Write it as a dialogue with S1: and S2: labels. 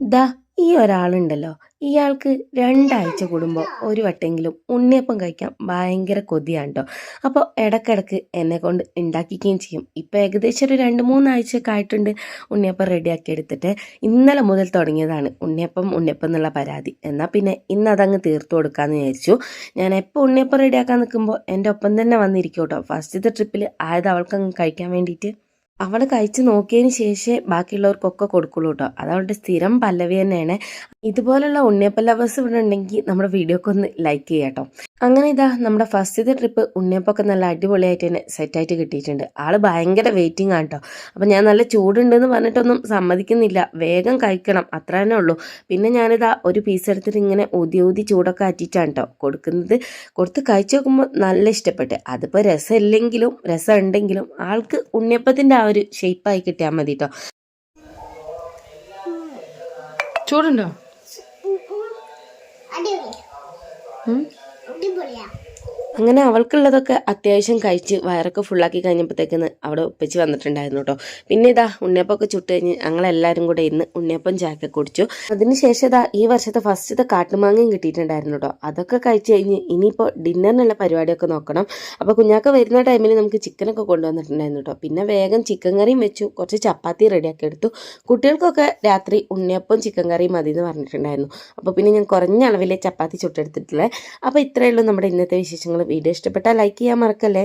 S1: ദാ ഈ ഒരാളുണ്ടല്ലോ, ഇയാൾക്ക് 2 ആഴ്ച കൂടുമ്പോൾ ഒരു വട്ടെങ്കിലും ഉണ്ണിയപ്പം കഴിക്കാൻ ഭയങ്കര കൊതിയാണ് ട്ടോ. അപ്പോൾ ഇടയ്ക്കിടയ്ക്ക് എന്നെക്കൊണ്ട് ഉണ്ടാക്കിക്കുകയും ചെയ്യും. ഇപ്പോൾ ഏകദേശം ഒരു 2, 3 ആഴ്ചയൊക്കെ ആയിട്ടുണ്ട് ഉണ്ണിയപ്പം റെഡിയാക്കി എടുത്തിട്ട്. ഇന്നലെ മുതൽ തുടങ്ങിയതാണ് ഉണ്ണിയപ്പം ഉണ്ണിയപ്പം എന്നുള്ള പരാതി. എന്നാൽ പിന്നെ ഇന്ന് അതങ്ങ് തീർത്തു കൊടുക്കാമെന്ന് വിചാരിച്ചു. ഞാൻ എപ്പോൾ ഉണ്ണിയപ്പം റെഡിയാക്കാൻ നിൽക്കുമ്പോൾ എൻ്റെ ഒപ്പം തന്നെ വന്നിരിക്കും കേട്ടോ. ഫസ്റ്റത്തെ ട്രിപ്പിൽ ആയത് അവൾക്കങ്ങ് കഴിക്കാൻ വേണ്ടിയിട്ട്. അവൾ കഴിച്ച് നോക്കിയതിന് ശേഷമേ ബാക്കിയുള്ളവർക്കൊക്കെ കൊടുക്കുള്ളൂ കേട്ടോ. അതവളുടെ സ്ഥിരം പല്ലവി തന്നെയാണ്. ഇതുപോലുള്ള ഉണ്ണിയപ്പം ലവേഴ്സ് ഇവിടെ ഉണ്ടെങ്കിൽ നമ്മുടെ വീഡിയോക്ക് ഒന്ന് ലൈക്ക് ചെയ്യാം കേട്ടോ. അങ്ങനെ ഇതാ നമ്മുടെ ഫസ്റ്റത്തെ ട്രിപ്പ് ഉണ്ണിയപ്പൊക്കെ നല്ല അടിപൊളിയായിട്ട് തന്നെ സെറ്റായിട്ട് കിട്ടിയിട്ടുണ്ട്. ആൾ ഭയങ്കര വെയിറ്റിംഗ് ആണ് കേട്ടോ. അപ്പം ഞാൻ നല്ല ചൂടുണ്ടെന്ന് പറഞ്ഞിട്ടൊന്നും സമ്മതിക്കുന്നില്ല, വേഗം കഴിക്കണം, അത്ര തന്നെ ഉള്ളൂ. പിന്നെ ഞാനിതാ ഒരു പീസ് എടുത്തിട്ട് ഇങ്ങനെ ഊതി ഊതി ചൂടൊക്കെ ആറ്റിയിട്ടാണ് കേട്ടോ കൊടുക്കുന്നത്. കൊടുത്ത് കഴിച്ച് നോക്കുമ്പോൾ നല്ല ഇഷ്ടപ്പെട്ട്. അതിപ്പോൾ രസമില്ലെങ്കിലും രസം ഉണ്ടെങ്കിലും ആൾക്ക് ഉണ്ണിയപ്പത്തിൻ്റെ ആ ഒരു ഷേപ്പായി കിട്ടിയാൽ മതി കേട്ടോ.
S2: ചൂടുണ്ടോ?
S1: അങ്ങനെ അവൾക്കുള്ളതൊക്കെ അത്യാവശ്യം കഴിച്ച് വയറൊക്കെ ഫുള്ളാക്കി കഴിഞ്ഞപ്പോഴത്തേക്കിന്ന് അവിടെ ഉപ്പച്ചി വന്നിട്ടുണ്ടായിരുന്നു കേട്ടോ. പിന്നെ ഇതാ ഉണ്ണിയപ്പമൊക്കെ ചുട്ട് കഴിഞ്ഞ് ഞങ്ങളെല്ലാവരും കൂടെ ഇന്ന് ഉണ്ണിയപ്പം ചായക്കെ കുടിച്ചു. അതിനുശേഷം ഇതാ ഈ വർഷത്തെ ഫസ്റ്റത്തെ കാട്ടുമാങ്ങയും കിട്ടിയിട്ടുണ്ടായിരുന്നു കേട്ടോ. അതൊക്കെ കഴിച്ച് കഴിഞ്ഞ് ഇനിയിപ്പോൾ ഡിന്നറിനുള്ള പരിപാടിയൊക്കെ നോക്കണം. അപ്പോൾ കുഞ്ഞാക്ക വരുന്ന ടൈമിൽ നമുക്ക് ചിക്കനൊക്കെ കൊണ്ടുവന്നിട്ടുണ്ടായിരുന്നു കേട്ടോ. പിന്നെ വേഗം ചിക്കൻ കറിയും വെച്ചു, കുറച്ച് ചപ്പാത്തി റെഡിയാക്കി എടുത്തു. കുട്ടികൾക്കൊക്കെ രാത്രി ഉണ്ണിയപ്പം ചിക്കൻ കറിയും മതി എന്ന് പറഞ്ഞിട്ടുണ്ടായിരുന്നു. അപ്പോൾ പിന്നെ ഞാൻ കുറഞ്ഞ അളവിലെ ചപ്പാത്തി ചുട്ടെടുത്തിട്ടുള്ളത്. അപ്പോൾ ഇത്രയേ ഉള്ളൂ നമ്മുടെ ഇന്നത്തെ വിശേഷങ്ങൾ. വീഡിയോ ഇഷ്ടപ്പെട്ടാൽ ലൈക്ക് ചെയ്യാൻ മറക്കല്ലേ.